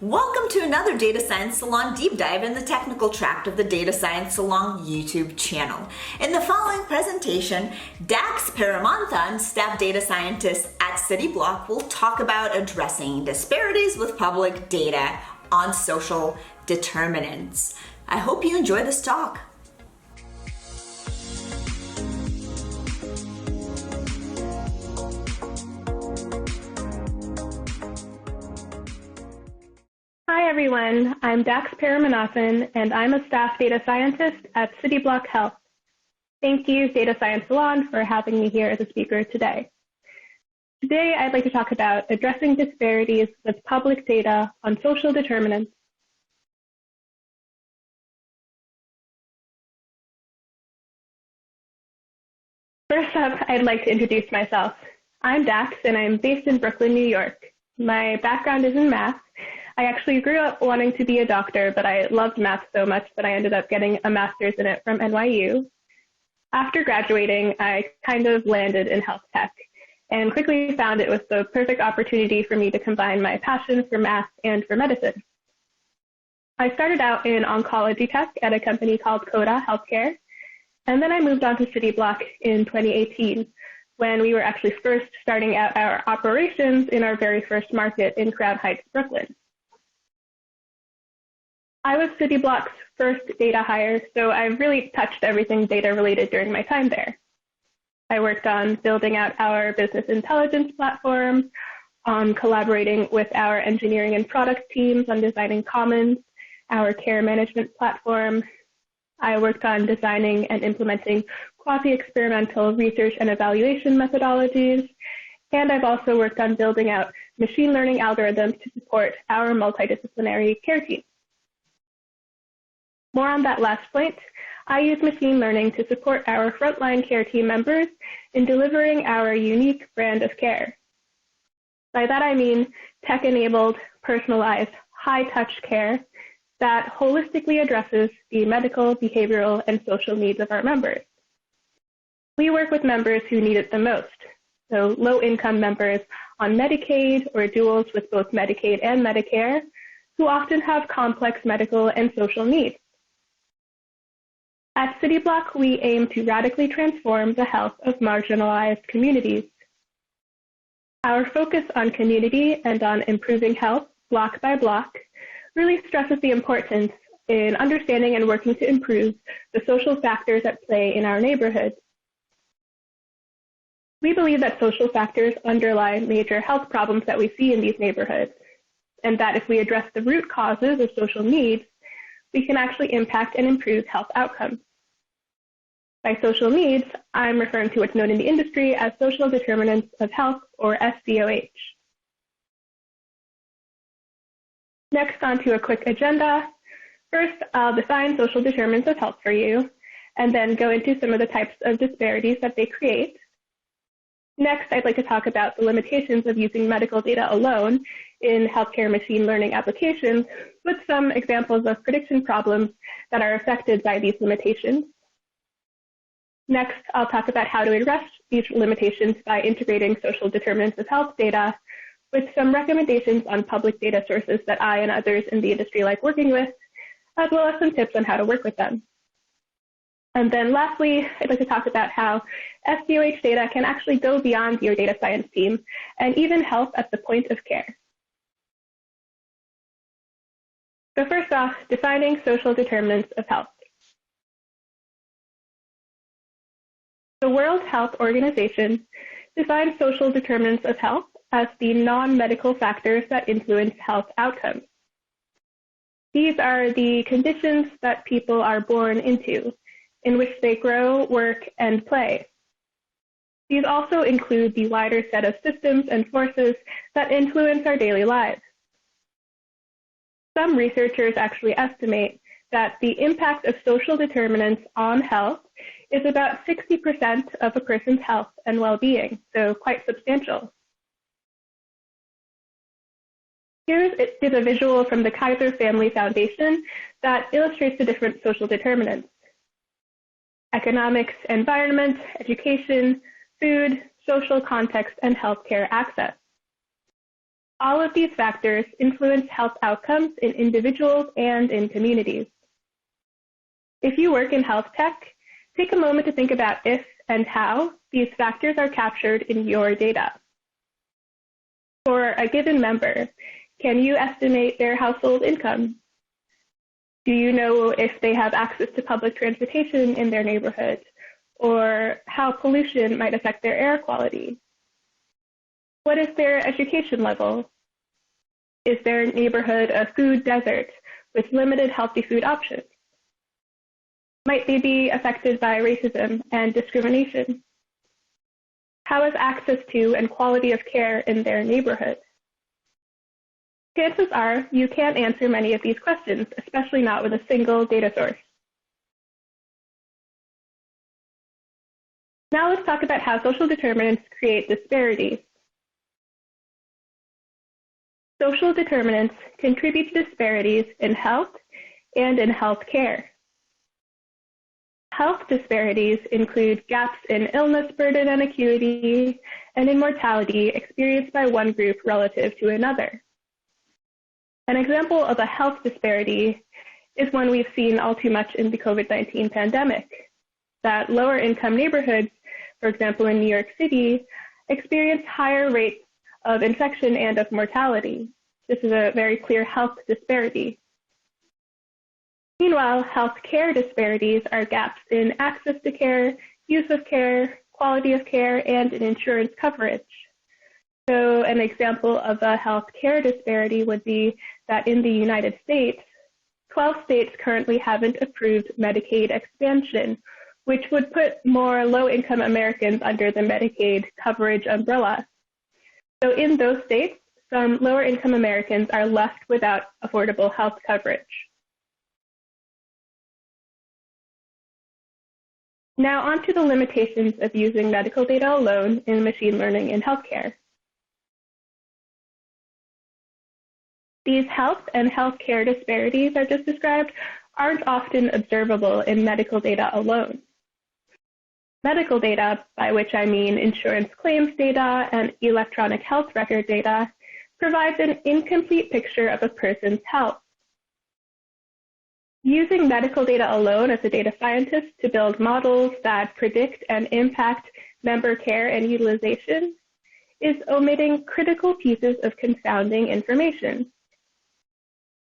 Welcome to another Data Science Salon deep dive in the technical track of the Data Science Salon YouTube channel. In the following presentation, Dax Paramanathan, staff data scientist at Cityblock, will talk about addressing disparities with public data on social determinants. I hope you enjoy this talk. Hi everyone, I'm Dax Paramanathan and I'm a staff data scientist at Cityblock Health. Thank you, Data Science Salon, for having me here as a speaker today. Today I'd like to talk about addressing disparities with public data on social determinants. First up, I'd like to introduce myself. I'm Dax and I'm based in Brooklyn, New York. My background is in math. I actually grew up wanting to be a doctor, but I loved math so much that I ended up getting a master's in it from NYU. After graduating, I kind of landed in health tech and quickly found it was the perfect opportunity for me to combine my passion for math and for medicine. I started out in oncology tech at a company called Coda Healthcare, and then I moved on to Cityblock in 2018, when we were actually first starting out our operations in our very first market in Crown Heights, Brooklyn. I was Cityblock's first data hire, so I've really touched everything data related during my time there. I worked on building out our business intelligence platform, on collaborating with our engineering and product teams on designing Commons, our care management platform. I worked on designing and implementing quasi-experimental research and evaluation methodologies, and I've also worked on building out machine learning algorithms to support our multidisciplinary care team. More on that last point, I use machine learning to support our frontline care team members in delivering our unique brand of care. By that I mean tech-enabled, personalized, high-touch care that holistically addresses the medical, behavioral, and social needs of our members. We work with members who need it the most, so low-income members on Medicaid or duals with both Medicaid and Medicare, who often have complex medical and social needs. At Cityblock, we aim to radically transform the health of marginalized communities. Our focus on community and on improving health block by block really stresses the importance in understanding and working to improve the social factors at play in our neighborhoods. We believe that social factors underlie major health problems that we see in these neighborhoods, and that if we address the root causes of social needs, we can actually impact and improve health outcomes. By social needs, I'm referring to what's known in the industry as social determinants of health, or SDOH. Next, on to a quick agenda. First, I'll define social determinants of health for you, and then go into some of the types of disparities that they create. Next, I'd like to talk about the limitations of using medical data alone in healthcare machine learning applications, with some examples of prediction problems that are affected by these limitations. Next, I'll talk about how to address these limitations by integrating social determinants of health data with some recommendations on public data sources that I and others in the industry like working with, as well as some tips on how to work with them. And then lastly, I'd like to talk about how SDOH data can actually go beyond your data science team and even help at the point of care. So first off, defining social determinants of health. The World Health Organization defines social determinants of health as the non-medical factors that influence health outcomes. These are the conditions that people are born into, in which they grow, work, and play. These also include the wider set of systems and forces that influence our daily lives. Some researchers actually estimate that the impact of social determinants on health is about 60% of a person's health and well-being, so quite substantial. Here is a visual from the Kaiser Family Foundation that illustrates the different social determinants: economics, environment, education, food, social context, and healthcare access. All of these factors influence health outcomes in individuals and in communities. If you work in health tech, take a moment to think about if and how these factors are captured in your data. For a given member, can you estimate their household income? Do you know if they have access to public transportation in their neighborhood, or how pollution might affect their air quality? What is their education level? Is their neighborhood a food desert with limited healthy food options? Might they be affected by racism and discrimination? How is access to and quality of care in their neighborhood? Chances are you can't answer many of these questions, especially not with a single data source. Now let's talk about how social determinants create disparities. Social determinants contribute to disparities in health and in health care. Health disparities include gaps in illness burden and acuity and in mortality experienced by one group relative to another. An example of a health disparity is one we've seen all too much in the COVID-19 pandemic, that lower income neighborhoods, for example in New York City, experience higher rates of infection and of mortality. This is a very clear health disparity. Meanwhile, healthcare disparities are gaps in access to care, use of care, quality of care, and in insurance coverage. So an example of a healthcare disparity would be that in the United States, 12 states currently haven't approved Medicaid expansion, which would put more low-income Americans under the Medicaid coverage umbrella. So in those states, some lower-income Americans are left without affordable health coverage. Now on to the limitations of using medical data alone in machine learning in healthcare. These health and healthcare disparities I just described aren't often observable in medical data alone. Medical data, by which I mean insurance claims data and electronic health record data, provides an incomplete picture of a person's health. Using medical data alone as a data scientist to build models that predict and impact member care and utilization is omitting critical pieces of confounding information.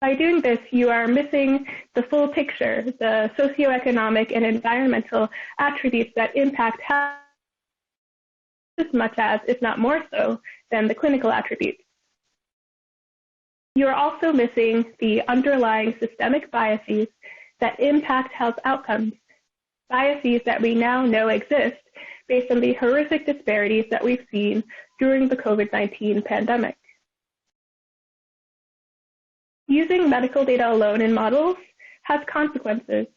By doing this, you are missing the full picture, the socioeconomic and environmental attributes that impact health as much as, if not more so, than the clinical attributes. You are also missing the underlying systemic biases that impact health outcomes, biases that we now know exist based on the horrific disparities that we've seen during the COVID-19 pandemic. Using medical data alone in models has consequences.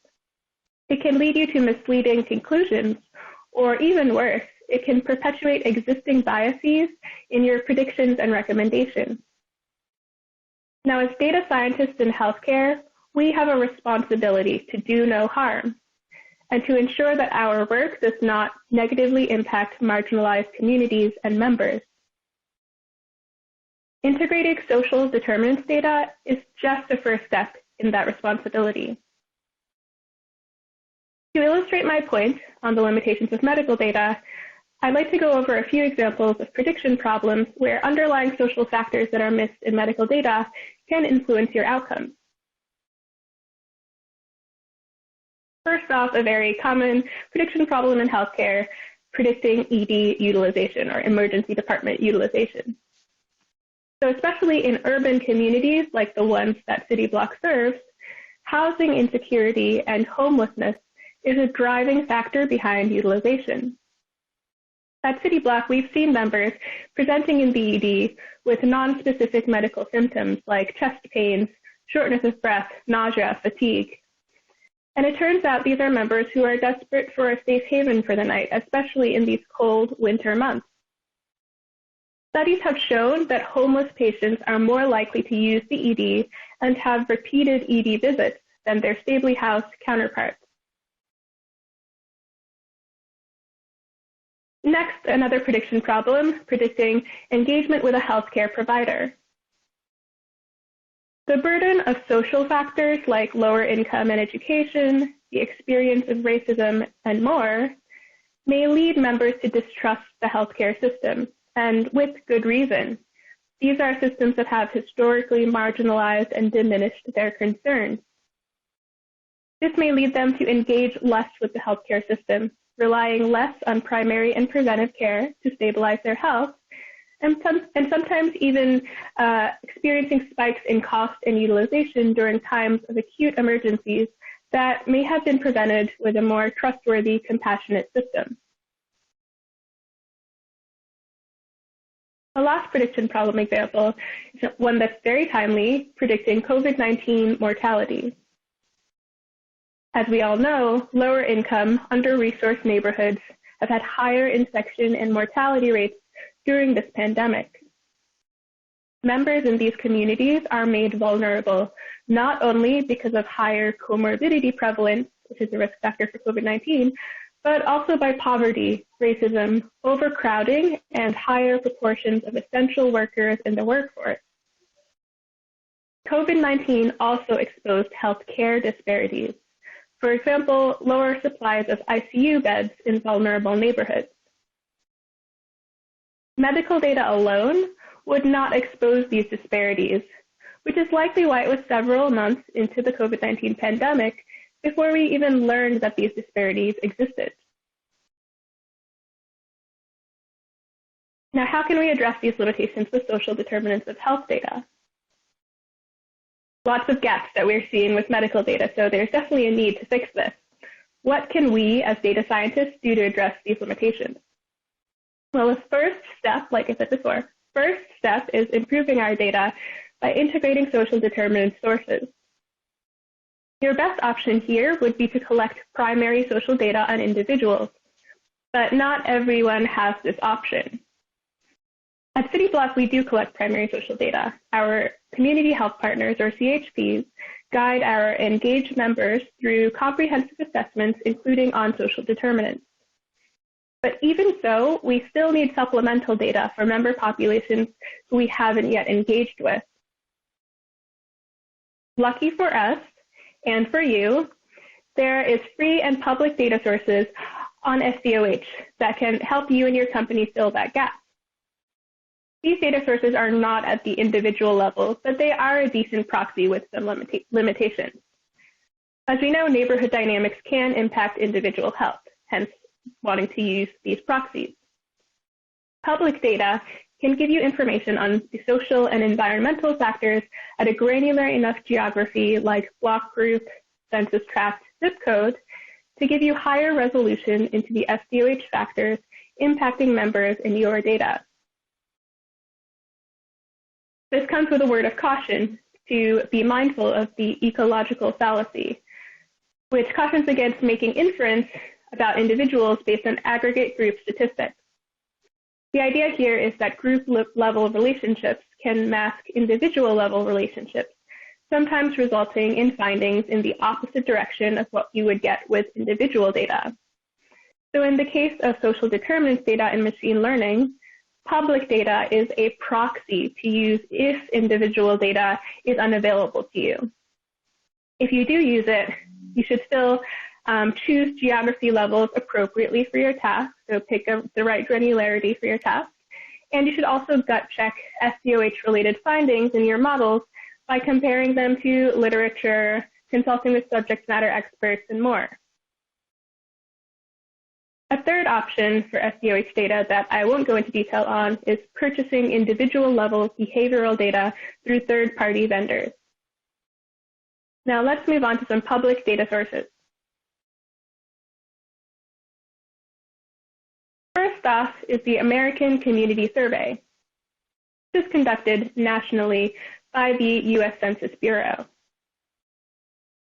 It can lead you to misleading conclusions, or even worse, it can perpetuate existing biases in your predictions and recommendations. Now, as data scientists in healthcare, we have a responsibility to do no harm and to ensure that our work does not negatively impact marginalized communities and members. Integrating social determinants data is just a first step in that responsibility. To illustrate my point on the limitations of medical data, I'd like to go over a few examples of prediction problems where underlying social factors that are missed in medical data can influence your outcomes. First off, a very common prediction problem in healthcare, predicting ED utilization or emergency department utilization. So especially in urban communities like the ones that Cityblock serves, housing insecurity and homelessness is a driving factor behind utilization. At Cityblock, we've seen members presenting in the ED with non-specific medical symptoms like chest pains, shortness of breath, nausea, fatigue. And it turns out these are members who are desperate for a safe haven for the night, especially in these cold winter months. Studies have shown that homeless patients are more likely to use the ED and have repeated ED visits than their stably housed counterparts. Next, another prediction problem, predicting engagement with a healthcare provider. The burden of social factors like lower income and education, the experience of racism, and more may lead members to distrust the healthcare system, and with good reason. These are systems that have historically marginalized and diminished their concerns. This may lead them to engage less with the healthcare system, relying less on primary and preventive care to stabilize their health, and sometimes even experiencing spikes in cost and utilization during times of acute emergencies that may have been prevented with a more trustworthy, compassionate system. A loss prediction problem example is one that's very timely, predicting COVID-19 mortality. As we all know, lower income, under-resourced neighborhoods have had higher infection and mortality rates during this pandemic. Members in these communities are made vulnerable, not only because of higher comorbidity prevalence, which is a risk factor for COVID-19, but also by poverty, racism, overcrowding, and higher proportions of essential workers in the workforce. COVID-19 also exposed healthcare disparities. For example, lower supplies of ICU beds in vulnerable neighborhoods. Medical data alone would not expose these disparities, which is likely why it was several months into the COVID-19 pandemic before we even learned that these disparities existed. Now, how can we address these limitations with social determinants of health data? Lots of gaps that we're seeing with medical data, so there's definitely a need to fix this. What can we as data scientists do to address these limitations? Well, the first step, like I said before, first step is improving our data by integrating social determinant sources. Your best option here would be to collect primary social data on individuals, but not everyone has this option. At Cityblock, we do collect primary social data. Our community health partners, or CHPs, guide our engaged members through comprehensive assessments, including on social determinants. But even so, we still need supplemental data for member populations who we haven't yet engaged with. Lucky for us, and for you, there is free and public data sources on SDOH that can help you and your company fill that gap. These data sources are not at the individual level, but they are a decent proxy with some limitations. As we know, neighborhood dynamics can impact individual health, hence wanting to use these proxies. Public data can give you information on the social and environmental factors at a granular enough geography like block group, census tract, zip code to give you higher resolution into the SDOH factors impacting members in your data. This comes with a word of caution to be mindful of the ecological fallacy, which cautions against making inference about individuals based on aggregate group statistics. The idea here is that group-level relationships can mask individual-level relationships, sometimes resulting in findings in the opposite direction of what you would get with individual data. So in the case of social determinants data and machine learning, public data is a proxy to use if individual data is unavailable to you. If you do use it, you should still choose geography levels appropriately for your task, so pick the right granularity for your task. And you should also gut check SDOH-related findings in your models by comparing them to literature, consulting with subject matter experts, and more. A third option for SDOH data that I won't go into detail on is purchasing individual-level behavioral data through third-party vendors. Now let's move on to some public data sources. First off is the American Community Survey. This is conducted nationally by the U.S. Census Bureau.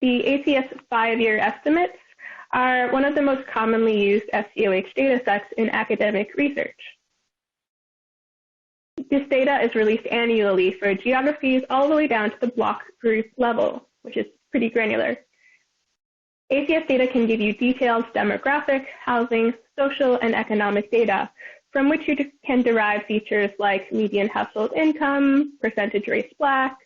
The ACS 5-year estimates are one of the most commonly used SDOH data sets in academic research. This data is released annually for geographies all the way down to the block group level, which is pretty granular. ACS data can give you detailed demographic, housing, social, and economic data, from which you can derive features like median household income, percentage race Black,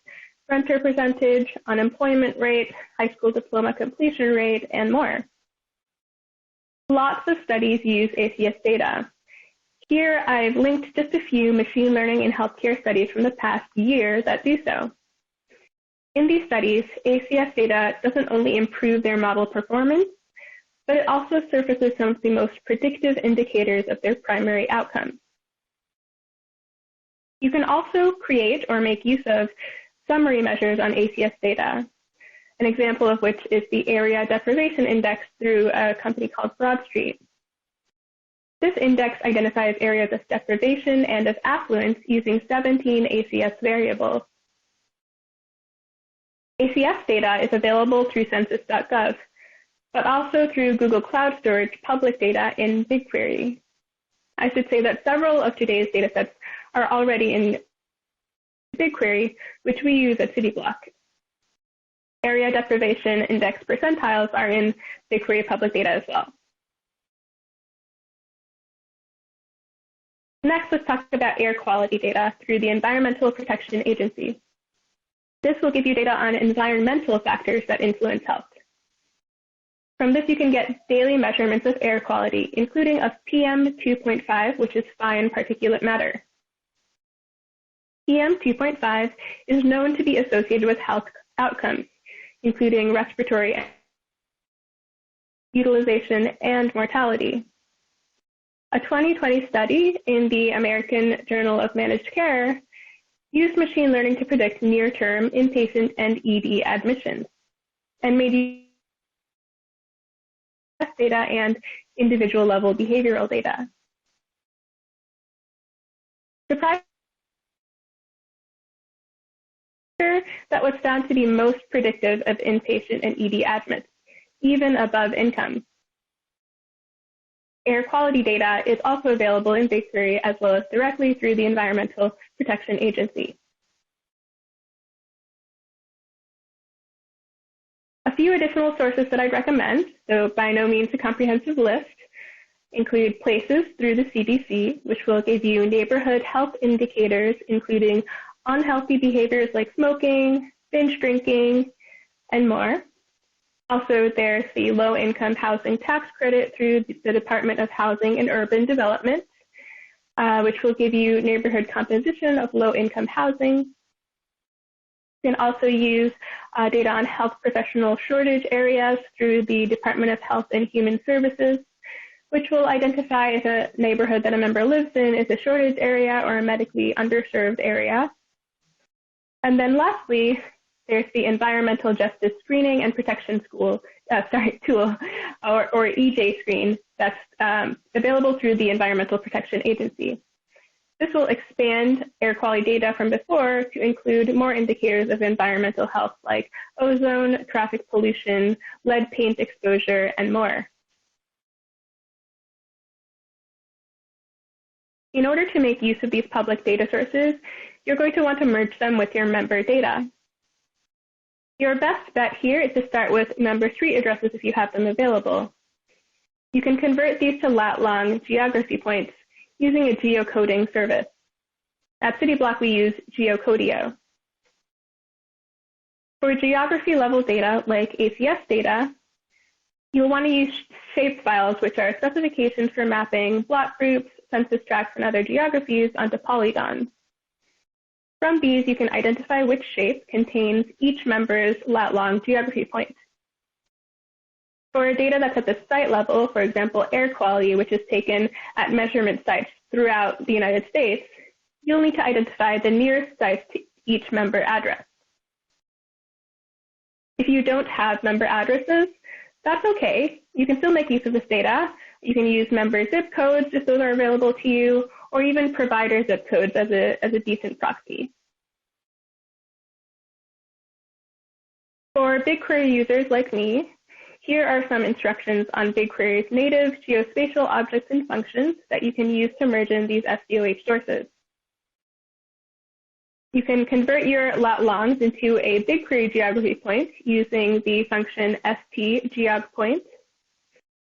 renter percentage, unemployment rate, high school diploma completion rate, and more. Lots of studies use ACS data. Here, I've linked just a few machine learning and healthcare studies from the past year that do so. In these studies, ACS data doesn't only improve their model performance, but it also surfaces some of the most predictive indicators of their primary outcomes. You can also create or make use of summary measures on ACS data, an example of which is the Area Deprivation Index through a company called BroadStreet. This index identifies areas of deprivation and of affluence using 17 ACS variables. ACS data is available through census.gov, but also through Google Cloud Storage public data in BigQuery. I should say that several of today's datasets are already in BigQuery, which we use at Cityblock. Area deprivation index percentiles are in BigQuery public data as well. Next, let's talk about air quality data through the Environmental Protection Agency. This will give you data on environmental factors that influence health. From this, you can get daily measurements of air quality, including of PM 2.5, which is fine particulate matter. PM 2.5 is known to be associated with health outcomes, including respiratory, utilization, and mortality. A 2020 study in the American Journal of Managed Care used machine learning to predict near-term inpatient and ED admissions, and made use of data and individual-level behavioral data. Surprisingly, that was found to be most predictive of inpatient and ED admits, even above income. Air quality data is also available in BigQuery as well as directly through the Environmental Protection Agency. A few additional sources that I'd recommend, though by no means a comprehensive list, include Places through the CDC, which will give you neighborhood health indicators, including unhealthy behaviors like smoking, binge drinking, and more. Also, there's the low-income housing tax credit through the Department of Housing and Urban Development, which will give you neighborhood composition of low-income housing. You can also use data on health professional shortage areas through the Department of Health and Human Services, which will identify if a neighborhood that a member lives in is a shortage area or a medically underserved area. And then lastly, there's the Environmental Justice Screening and Protection tool, or EJ Screen, that's available through the Environmental Protection Agency. This will expand air quality data from before to include more indicators of environmental health like ozone, traffic pollution, lead paint exposure, and more. In order to make use of these public data sources, you're going to want to merge them with your member data. Your best bet here is to start with member street addresses if you have them available. You can convert these to lat-long geography points using a geocoding service. At Cityblock, we use Geocodio. For geography-level data like ACS data, you'll want to use shapefiles, which are specifications for mapping block groups, census tracts, and other geographies onto polygons. From these, you can identify which shape contains each member's lat-long geography point. For data that's at the site level, for example, air quality, which is taken at measurement sites throughout the United States, you'll need to identify the nearest sites to each member address. If you don't have member addresses, that's okay. You can still make use of this data. You can use member zip codes if those are available to you, or even provider zip codes as a decent proxy. For BigQuery users like me, here are some instructions on BigQuery's native geospatial objects and functions that you can use to merge in these SDOH sources. You can convert your lat-longs into a BigQuery geography point using the function stgeogpoint.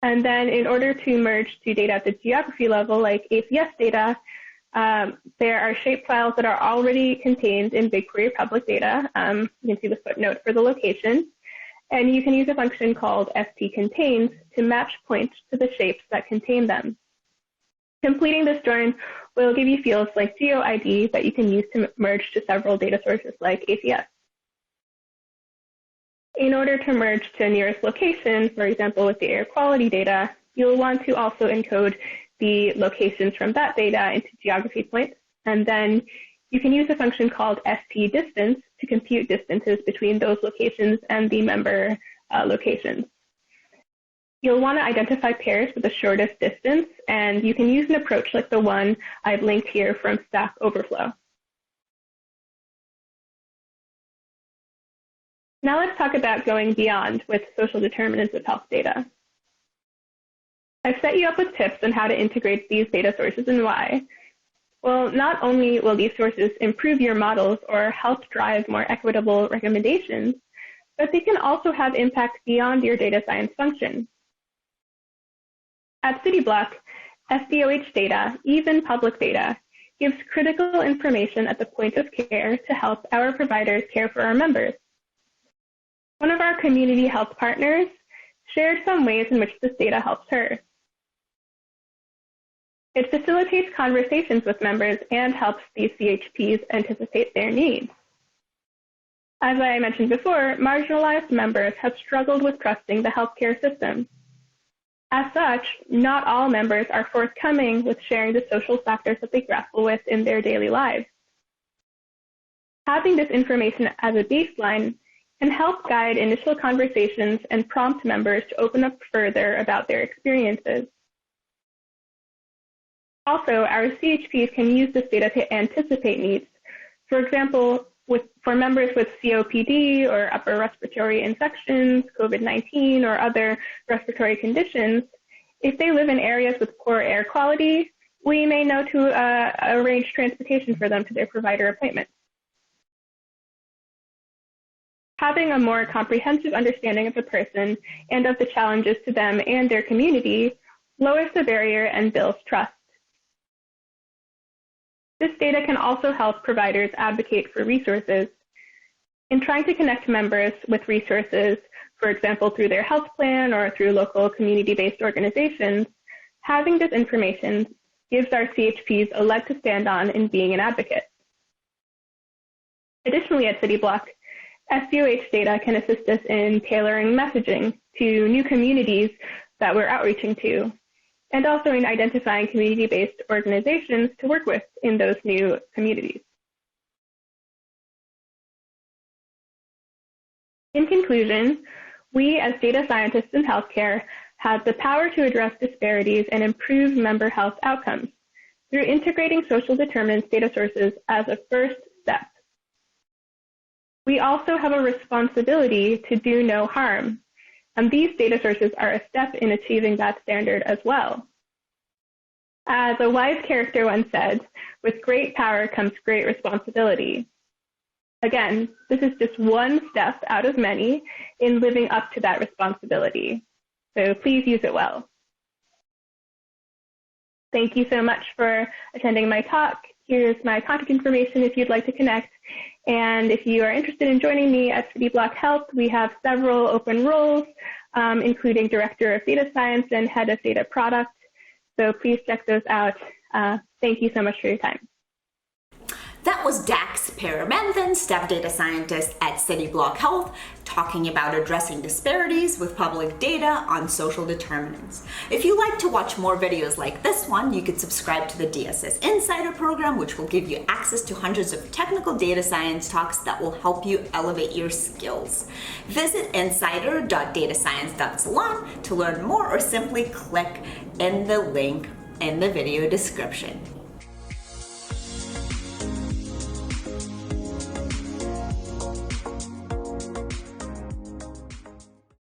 And then in order to merge to data at the geography level, like ACS data, There are shape files that are already contained in BigQuery public data. You can see the footnote for the location. And you can use a function called stcontains to match points to the shapes that contain them. Completing this join will give you fields like GeoID that you can use to merge to several data sources like ACS. In order to merge to nearest location, for example, with the air quality data, you'll want to also encode the locations from that data into geography points, and then you can use a function called stdistance to compute distances between those locations and the member locations. You'll want to identify pairs with the shortest distance, and you can use an approach like the one I've linked here from Stack Overflow. Now let's talk about going beyond with social determinants of health data. I've set you up with tips on how to integrate these data sources and why. Well, not only will these sources improve your models or help drive more equitable recommendations, but they can also have impact beyond your data science function. At Cityblock, SDOH data, even public data, gives critical information at the point of care to help our providers care for our members. One of our community health partners shared some ways in which this data helps her. It facilitates conversations with members and helps these CHPs anticipate their needs. As I mentioned before, marginalized members have struggled with trusting the healthcare system. As such, not all members are forthcoming with sharing the social factors that they grapple with in their daily lives. Having this information as a baseline can help guide initial conversations and prompt members to open up further about their experiences. Also, our CHPs can use this data to anticipate needs. For example, for members with COPD or upper respiratory infections, COVID-19, or other respiratory conditions, if they live in areas with poor air quality, we may know to arrange transportation for them to their provider appointments. Having a more comprehensive understanding of the person and of the challenges to them and their community lowers the barrier and builds trust. This data can also help providers advocate for resources. In trying to connect members with resources, for example, through their health plan or through local community-based organizations, having this information gives our CHPs a leg to stand on in being an advocate. Additionally, at Cityblock, SDOH data can assist us in tailoring messaging to new communities that we're outreaching to, and also in identifying community-based organizations to work with in those new communities. In conclusion, we as data scientists in healthcare have the power to address disparities and improve member health outcomes through integrating social determinants data sources as a first step. We also have a responsibility to do no harm, and these data sources are a step in achieving that standard as well. As a wise character once said, with great power comes great responsibility. Again, this is just one step out of many in living up to that responsibility. So please use it well. Thank you so much for attending my talk. Here's my contact information if you'd like to connect. And if you are interested in joining me at Cityblock Health, we have several open roles, including Director of Data Science and Head of Data Product. So please check those out. Thank you so much for your time. That was Dax Paramanathan, Staff Data Scientist at Cityblock Health, talking about addressing disparities with public data on social determinants. If you'd like to watch more videos like this one, you could subscribe to the DSS Insider program, which will give you access to hundreds of technical data science talks that will help you elevate your skills. Visit insider.datascience.salon to learn more, or simply click in the link in the video description.